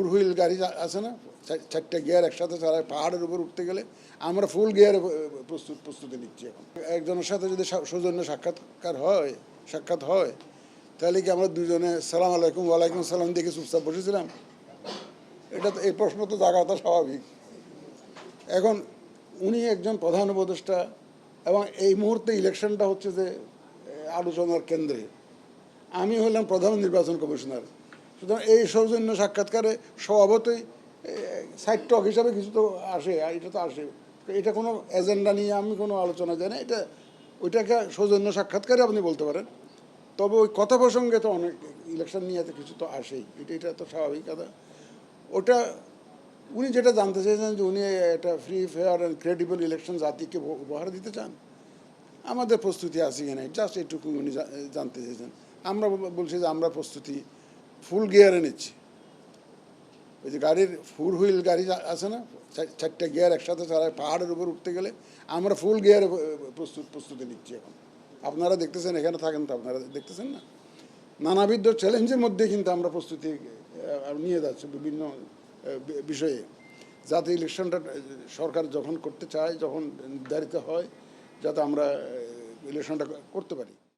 Four wheel গাড়ি আছে না, চারটে গিয়ার একসাথে চালায় পাহাড়ের উপর উঠতে গেলে আমরা ফুল গিয়ারে প্রস্তুতি নিচ্ছি এখন। একজনের সাথে যদি সৌজন্য সাক্ষাৎ হয় তাহলে কি আমরা দুজনে সালাম আলাইকুম ওয়ালাইকুম সালাম দেখে চুপচাপ বসেছিলাম? এটা তো, এই প্রশ্ন তো জাগাটা স্বাভাবিক। এখন উনি একজন প্রধান উপদেষ্টা এবং এই মুহূর্তে ইলেকশনটা হচ্ছে যে আলোচনার কেন্দ্রে। আমি হলাম প্রধান নির্বাচন কমিশনার, সুতরাং এই সৌজন্য সাক্ষাৎকারে স্বভাবতই সাইড টক হিসাবে কিছু তো আসে, এটা তো আসে। এটা কোনো এজেন্ডা নিয়ে আমি কোনো আলোচনা যাই না, এটা ওইটাকে সৌজন্য সাক্ষাৎকারে আপনি বলতে পারেন। তবে ওই কথা প্রসঙ্গে তো অনেক ইলেকশন নিয়ে কিছু তো আসেই, এটা তো স্বাভাবিক কথা। ওটা উনি যেটা জানতে চেয়েছেন যে উনি একটা free fair and credible election জাতিকে উপহার দিতে চান, আমাদের প্রস্তুতি আছে কিনা জাস্ট এইটুকু উনি জানতে চেয়েছেন। আমরা বলছি যে আমরা প্রস্তুতি ফুল গিয়ারে নিচ্ছি। ওই যে গাড়ির ফোর হুইল গাড়ি আছে না, চারটে গিয়ার একসাথে চালায় পাহাড়ের উপর উঠতে গেলে আমরা ফুল গিয়ারে প্রস্তুতি নিচ্ছি এখন। আপনারা দেখতেছেন, এখানে থাকেন তো, আপনারা দেখতেছেন না, নানাবিধ চ্যালেঞ্জের মধ্যে কিন্তু আমরা প্রস্তুতি নিয়ে যাচ্ছি বিভিন্ন বিষয়ে, যাতে ইলেকশনটা সরকার যখন করতে চায়, যখন নির্ধারিত হয়, যাতে আমরা ইলেকশনটা করতে পারি।